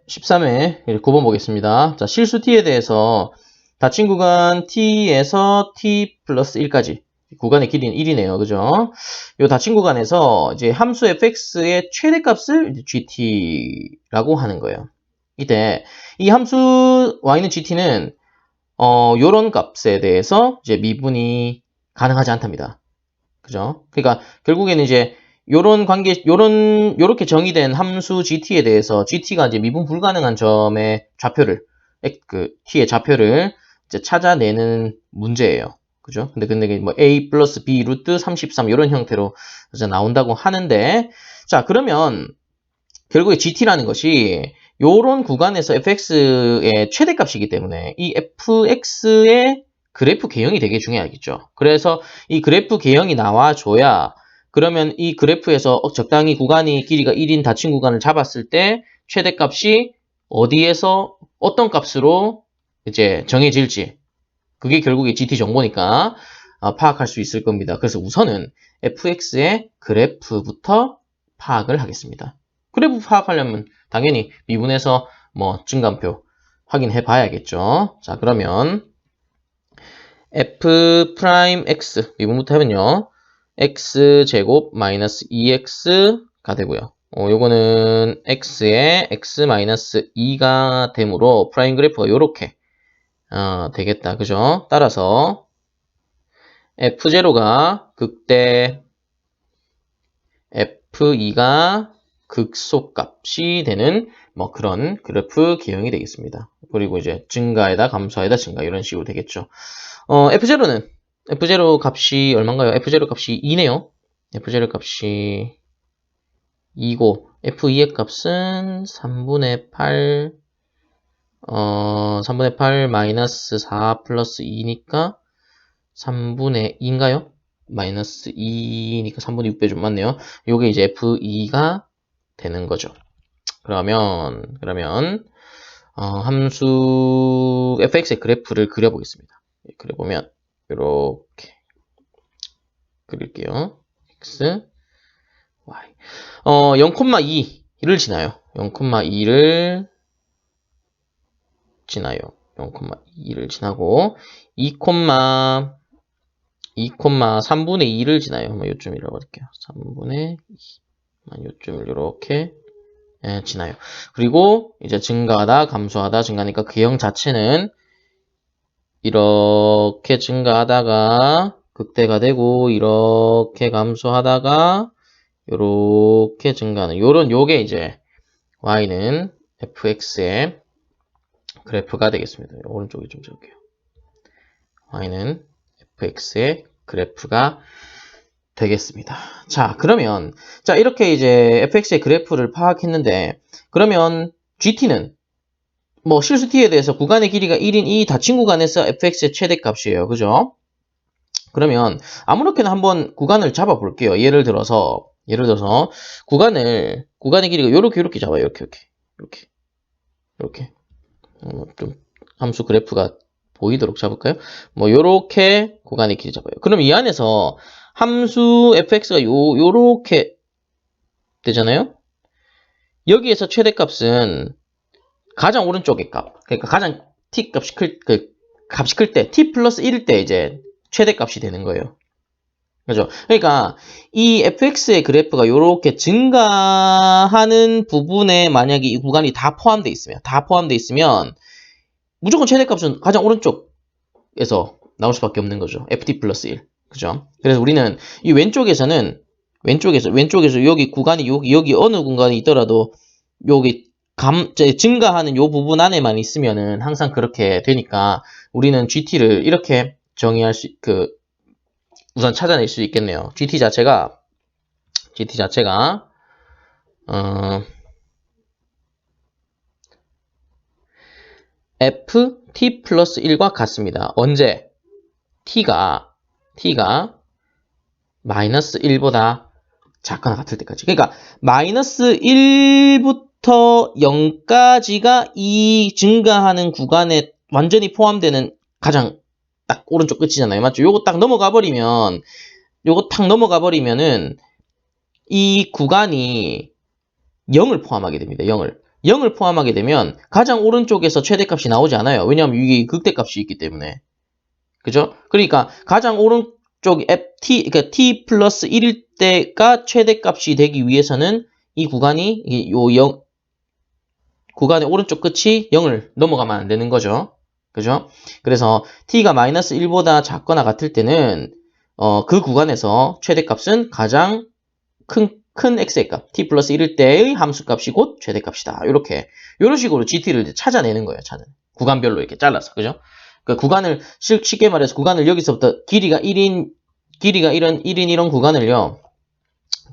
13회 9번 보겠습니다. 자, 실수 t에 대해서 닫힌 구간 t에서 t 플러스 1까지 구간의 길이는 1이네요. 그죠? 요 닫힌 구간에서 이제 함수 fx의 최대값을 gt라고 하는 거예요. 이때 이 함수 y는 gt는 요런 값에 대해서 이제 미분이 가능하지 않답니다. 그죠? 그러니까 결국에는 이제 요런 관계, 요렇게 정의된 함수 GT에 대해서 GT가 이제 미분 불가능한 점의 좌표를, T의 좌표를 이제 찾아내는 문제예요. 그죠? 근데 뭐 A 플러스 B 루트 33 이런 형태로 이제 나온다고 하는데, 자, 그러면 결국에 GT라는 것이 요런 구간에서 fx의 최대값이기 때문에 이 fx의 그래프 개형이 되게 중요하겠죠. 그래서 이 그래프 개형이 나와줘야 그러면 이 그래프에서 적당히 구간이 길이가 1인 닫힌 구간을 잡았을 때 최대값이 어디에서 어떤 값으로 이제 정해질지 그게 결국에 GT 정보니까 파악할 수 있을 겁니다. 그래서 우선은 fx의 그래프부터 파악을 하겠습니다. 그래프 파악하려면 당연히 미분해서 뭐 증감표 확인해 봐야겠죠. 자, 그러면 f'x 미분부터 하면요. x제곱 마이너스 2x가 되고요. 요거는 x에 x 마이너스 2가 되므로 프라임 그래프가 요렇게 되겠다. 그죠? 따라서 f0가 극대 f2가 극소값이 되는 뭐 그런 그래프 개형이 되겠습니다. 그리고 이제 증가에다 감소에다 증가 이런 식으로 되겠죠. F0 값이 얼마인가요? F0 값이 2네요. F0 값이 2고 F2의 값은 3분의 8 3분의 8 마이너스 4 플러스 2니까 3분의 2인가요? 마이너스 2니까 3분의 6배 좀 많네요. 요게 이제 F2가 되는 거죠. 그러면 함수 fx의 그래프를 그려보겠습니다. 그려보면 이렇게 그릴게요. x, y 0,2를 지나요. 0,2를 지나요. 0,2를 지나고 2,3분의 2를 지나요. 요쯤이라고 할게요. 3분의 2. 요쯤을 이렇게 지나요. 그리고 이제 증가하다, 감소하다, 증가하니까 그 형 자체는 이렇게 증가하다가 극대가 되고 이렇게 감소하다가 이렇게 증가하는 요게 이제 y는 fx의 그래프가 되겠습니다. 오른쪽에 좀 적을게요. y는 fx의 그래프가 되겠습니다. 자, 그러면 자 이렇게 이제 fx의 그래프를 파악했는데 그러면 gt는 뭐 실수 t에 대해서 구간의 길이가 1인 이 닫힌 구간에서 fx의 최대값이에요. 그죠? 그러면 아무렇게나 한번 구간을 잡아 볼게요. 예를 들어서 구간의 길이가 요렇게 잡아요. 이렇게 좀 함수 그래프가 보이도록 잡을까요? 뭐 요렇게 구간의 길이 잡아요. 그럼 이 안에서 함수 fx가 요렇게 되잖아요. 여기에서 최대값은 가장 오른쪽의 값, 그러니까 가장 t 값이 클 때, t 플러스 1일 때 이제 최대값이 되는 거예요. 그죠? 그러니까 이 fx의 그래프가 이렇게 증가하는 부분에 만약에 이 구간이 다 포함되어 있으면 무조건 최대값은 가장 오른쪽에서 나올 수밖에 없는 거죠. ft 플러스 1. 그죠? 그래서 우리는 이 왼쪽에서 여기 구간이 여기 어느 공간이 있더라도 여기 증가하는 요 부분 안에만 있으면은 항상 그렇게 되니까 우리는 GT를 이렇게 정의할 우선 찾아낼 수 있겠네요. GT 자체가 ft 플러스 1과 같습니다. 언제? t가 마이너스 1보다 작거나 같을 때까지. 그러니까 마이너스 1부터 0까지가 이 증가하는 구간에 완전히 포함되는 가장 딱 오른쪽 끝이잖아요. 맞죠? 요거 딱 넘어가 버리면은 이 구간이 0을 포함하게 됩니다. 0을. 0을 포함하게 되면 가장 오른쪽에서 최대값이 나오지 않아요. 왜냐하면 이게 극대값이 있기 때문에. 그죠? 그러니까 가장 오른쪽 그러니까 t 플러스 1일 때가 최대값이 되기 위해서는 이 구간이 구간의 오른쪽 끝이 0을 넘어가면 안 되는 거죠. 그죠? 그래서 t가 마이너스 1보다 작거나 같을 때는 그 구간에서 최대값은 가장 큰 x의 값, t 플러스 1일 때의 함수값이 곧 최대값이다. 이런 식으로 GT를 찾아내는 거예요. 구간별로 이렇게 잘라서. 그죠? 그 구간을 쉽게 말해서 구간을 여기서부터 길이가 1인 이런 구간을요.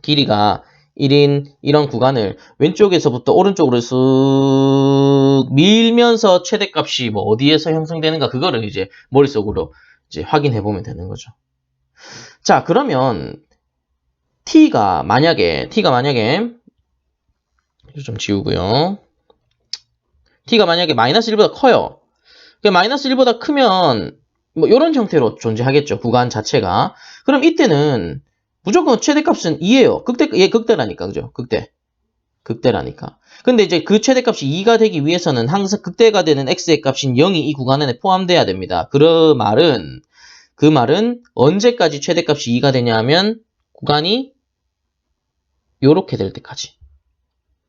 길이가 1인 이런 구간을 왼쪽에서부터 오른쪽으로 쓱 밀면서 최대값이 뭐 어디에서 형성되는가 그거를 이제 머릿속으로 이제 확인해 보면 되는 거죠. 자, 그러면 t가 만약에 좀 지우고요. t가 만약에 마이너스 1보다 커요. 마이너스 1보다 크면 뭐 이런 형태로 존재하겠죠. 구간 자체가. 그럼 이때는 무조건 최대값은 2예요. 극대라니까. 그죠? 극대라니까. 근데 이제 그 최대값이 2가 되기 위해서는 항상 극대가 되는 x의 값인 0이 이 구간 안에 포함돼야 됩니다. 그 말은 언제까지 최대값이 2가 되냐 하면 구간이 요렇게 될 때까지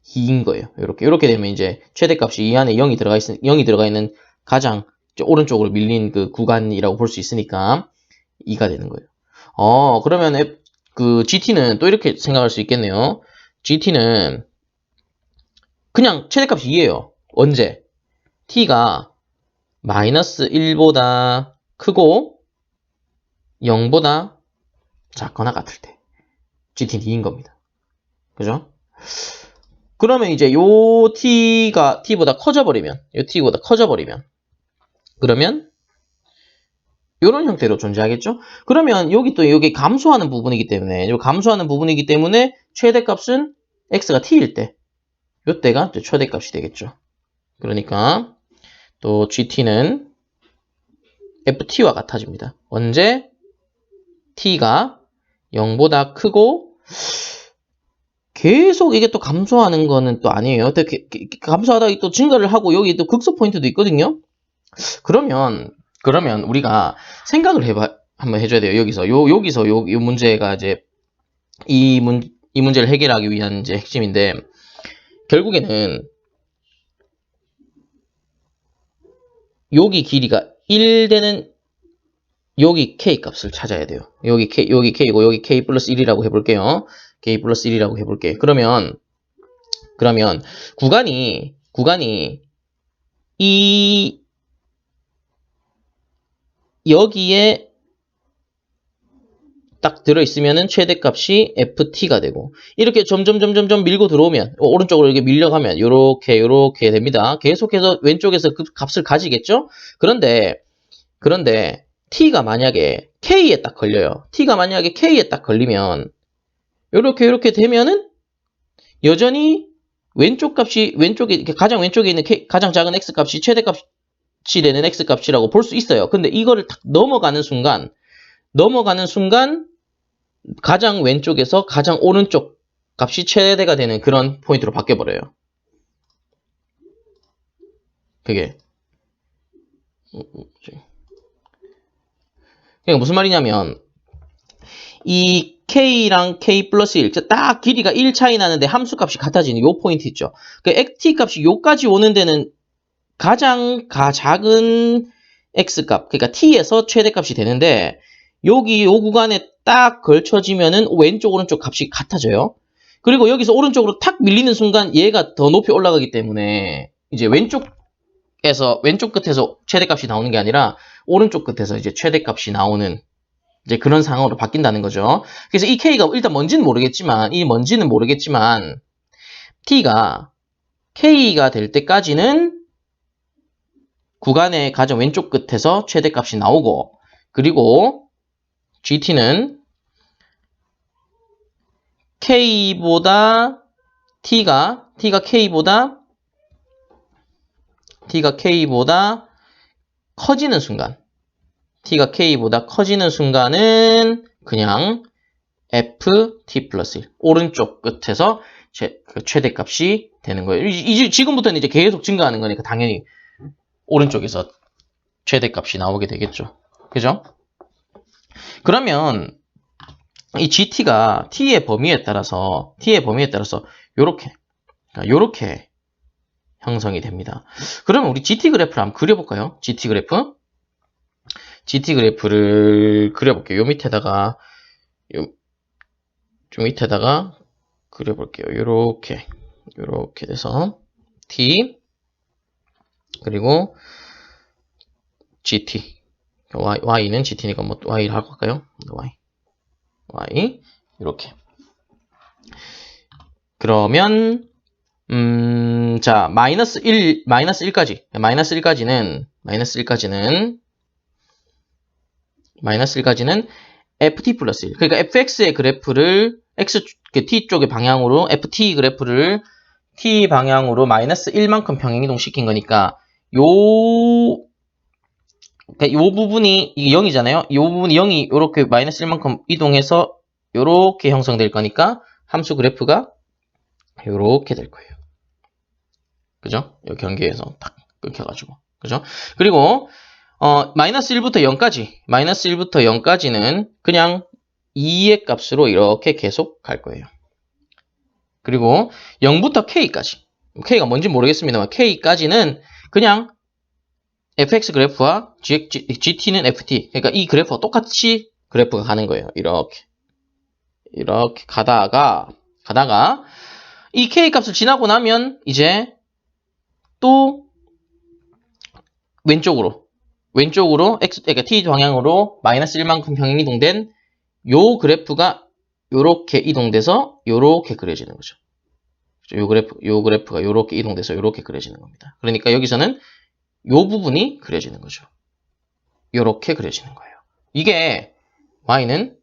2인 거예요. 요렇게 되면 이제 최대값이 이 안에 0이 들어가 있는 가장 오른쪽으로 밀린 그 구간이라고 볼 수 있으니까 2가 되는 거예요. 그러면 그 GT는 또 이렇게 생각할 수 있겠네요. GT는 그냥 최대값이 2예요. 언제? t가 마이너스 1보다 크고 0보다 작거나 같을 때 GT는 2인 겁니다. 그죠? 그러면 이제 요 t가 t보다 커져버리면 그러면 이런 형태로 존재하겠죠? 그러면 여기 감소하는 부분이기 때문에 최대값은 x가 t일 때 이때가 최대값이 되겠죠. 그러니까 또 GT는 FT와 같아집니다. 언제? t가 0보다 크고 계속 이게 또 감소하는 거는 또 아니에요. 감소하다가 또 증가를 하고 여기 또 극소 포인트도 있거든요. 그러면 우리가 생각을 한번 해줘야 돼요. 여기서 요 문제가 이제 이 문제를 해결하기 위한 이제 핵심인데 결국에는 여기 길이가 1 되는 여기 k 값을 찾아야 돼요. 여기 k고 여기 k 플러스 1이라고 해볼게요. k 플러스 1이라고 해볼게요. 그러면 구간이 여기에 딱 들어있으면은 최대값이 ft가 되고 이렇게 점점 밀고 들어오면 오른쪽으로 이렇게 밀려가면 요렇게 됩니다. 계속해서 왼쪽에서 그 값을 가지겠죠? 그런데 t가 만약에 k에 딱 걸려요. t가 만약에 k에 딱 걸리면 요렇게 되면은 여전히 왼쪽에 가장 왼쪽에 있는 가장 작은 x 값이 최대값이 되는 x 값이라고 볼 수 있어요. 근데 이거를 딱 넘어가는 순간 가장 왼쪽에서 가장 오른쪽 값이 최대가 되는 그런 포인트로 바뀌어버려요. 그게 그러니까 무슨 말이냐면 이 k랑 k 플러스 1, 딱 길이가 1 차이 나는데 함수값이 같아지는 요 포인트 있죠. 그 t 값이 요까지 오는 데는 가장 작은 x값, 그러니까 t에서 최대값이 되는데 여기 요 구간에 딱 걸쳐지면은 왼쪽 오른쪽 값이 같아져요. 그리고 여기서 오른쪽으로 탁 밀리는 순간 얘가 더 높이 올라가기 때문에 이제 왼쪽 끝에서 최대값이 나오는 게 아니라 오른쪽 끝에서 이제 최대값이 나오는 이제 그런 상황으로 바뀐다는 거죠. 그래서 이 k가 일단 뭔지는 모르겠지만 t가 k가 될 때까지는 구간의 가장 왼쪽 끝에서 최대값이 나오고 그리고 GT는 K보다 T가 K보다 커지는 순간은 그냥 FT 플러스 1 오른쪽 끝에서 최대값이 되는 거예요. 지금부터는 이제 계속 증가하는 거니까 당연히 오른쪽에서 최대값이 나오게 되겠죠. 그죠? 그러면 이 GT가 T의 범위에 따라서 요렇게 형성이 됩니다. 그러면 우리 GT 그래프를 한번 그려볼까요? GT 그래프를 그려볼게요. 요 밑에다가 그려볼게요. 요렇게 돼서 T 그리고 GT Y는 GT니까 뭐 Y를 하고 갈까요? Y 이렇게. 그러면 자 마이너스 1까지는 ft 플러스 1. 그러니까 fx의 그래프를 t 쪽의 방향으로 ft 그래프를 t 방향으로 마이너스 1만큼 평행이동 시킨 거니까 요 부분이 이게 0이잖아요. 요 부분이 0이 요렇게 마이너스 1만큼 이동해서 요렇게 형성될 거니까 함수 그래프가 요렇게 될 거예요. 그죠? 요 경계에서 딱 끊겨가지고. 그죠? 그리고 마이너스 1부터 0까지는 그냥 2의 값으로 이렇게 계속 갈 거예요. 그리고 0부터 K까지. K가 뭔지 모르겠습니다만 K까지는 그냥 fx 그래프와 gt는 ft. 그러니까 이 그래프와 똑같이 그래프가 가는 거예요. 이렇게 가다가 이 K 값을 지나고 나면 이제 또 왼쪽으로 그러니까 t 방향으로 마이너스 1만큼 평행이동된 요 그래프가 요렇게 이동돼서 요렇게 그려지는 거죠. 요 그래프가 요렇게 이동돼서 요렇게 그려지는 겁니다. 그러니까 여기서는 요 부분이 그려지는 거죠. 요렇게 그려지는 거예요. 이게 Y는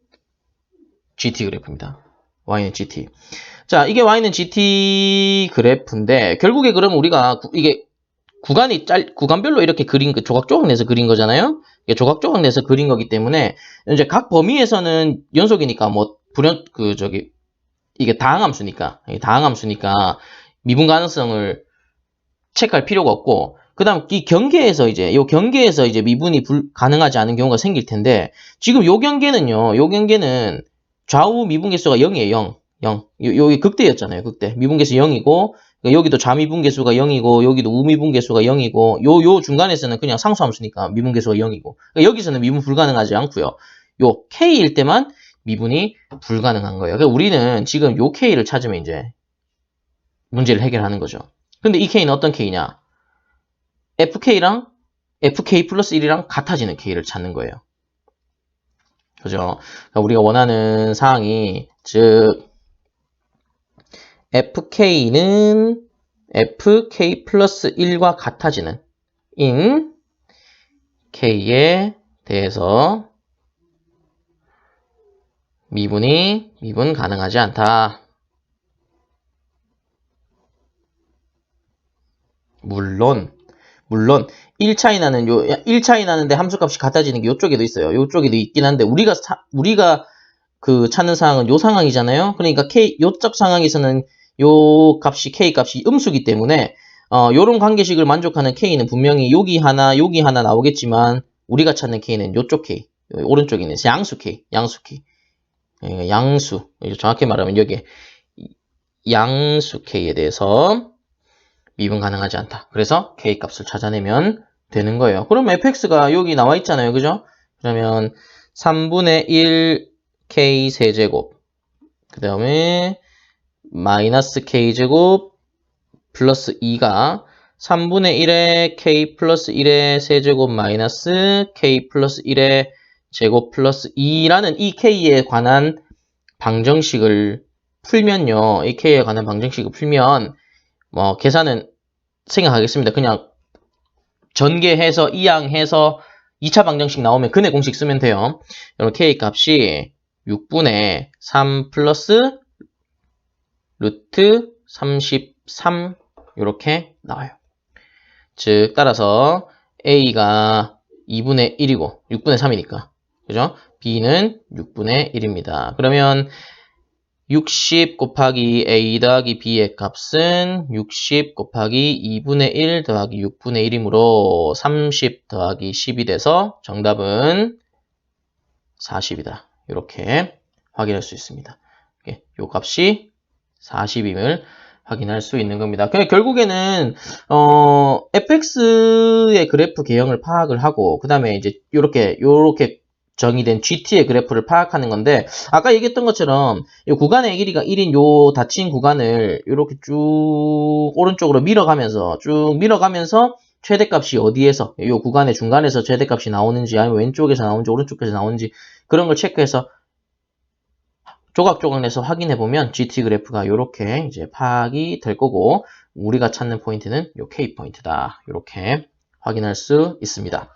GT 그래프입니다. Y는 GT. 자, 이게 Y는 GT 그래프인데 결국에 그럼 우리가 이게 구간별로 이렇게 그린 조각조각 내서 그린 거잖아요. 이게 조각조각 내서 그린 거기 때문에 이제 각 범위에서는 연속이니까 뭐 이게 다항함수니까 미분 가능성을 체크할 필요가 없고 그다음 이 경계에서 이제 미분이 가능하지 않은 경우가 생길 텐데 지금 요 경계는 좌우 미분계수가 0이에요. 0. 여기 극대였잖아요. 극대. 미분계수 0이고 여기도 좌미분계수가 0이고 여기도 우미분계수가 0이고 요 중간에서는 그냥 상수함수니까 미분계수가 0이고 그러니까 여기서는 미분 불가능하지 않고요. 요 K일 때만 미분이 불가능한 거예요. 그러니까 우리는 지금 요 K를 찾으면 이제 문제를 해결하는 거죠. 근데 이 K는 어떤 K냐? FK랑 FK 플러스 1이랑 같아지는 K를 찾는 거예요. 그죠? 그러니까 우리가 원하는 사항이 즉 FK는 FK 플러스 1과 같아지는 인 K에 대해서 미분 가능하지 않다. 물론 1 차이 나는데 함수값이 같아지는 게 요쪽에도 있어요. 요쪽에도 있긴 한데 우리가 그 찾는 상황은 요 상황이잖아요. 그러니까 요쪽 상황에서는 요 값이 K 값이 음수기 때문에 요런 관계식을 만족하는 K는 분명히 여기 하나 나오겠지만 우리가 찾는 K는 요쪽 K, 오른쪽에 있는 양수 K. 양수. 정확히 말하면 여기 양수 K에 대해서 미분 가능하지 않다. 그래서 K 값을 찾아내면 되는 거예요. 그럼 fx가 여기 나와 있잖아요. 그죠? 그러면 3분의 1 K 세제곱 그 다음에 마이너스 K제곱 플러스 2가 3분의 1의 K 플러스 1의 세제곱 마이너스 K 플러스 1의 제곱 플러스 2라는 이 K에 관한 방정식을 풀면요. 이 K에 관한 방정식을 풀면 뭐 계산은 생각하겠습니다. 그냥 전개해서 이항해서 2차 방정식 나오면 근의 공식 쓰면 돼요. 여러분 K 값이 6분의 3 플러스 루트 33 이렇게 나와요. 즉 따라서 A가 2분의 1이고 6분의 3이니까 그죠? B는 6분의 1입니다. 그러면 60 곱하기 a 더하기 b의 값은 60 곱하기 2분의 1 더하기 6분의 1이므로 30 더하기 10이 돼서 정답은 40이다. 이렇게 확인할 수 있습니다. 이 값이 40임을 확인할 수 있는 겁니다. 결국에는 fx의 그래프 개형을 파악을 하고 그 다음에 이제 요렇게 정의된 GT의 그래프를 파악하는 건데 아까 얘기했던 것처럼 이 구간의 길이가 1인 요 닫힌 구간을 이렇게 쭉 오른쪽으로 밀어가면서 최대값이 어디에서 이 구간의 중간에서 최대값이 나오는지 아니면 왼쪽에서 나오는지 오른쪽에서 나오는지 그런 걸 체크해서 조각조각 내서 확인해 보면 GT 그래프가 이렇게 이제 파악이 될 거고 우리가 찾는 포인트는 요 K 포인트다. 이렇게 확인할 수 있습니다.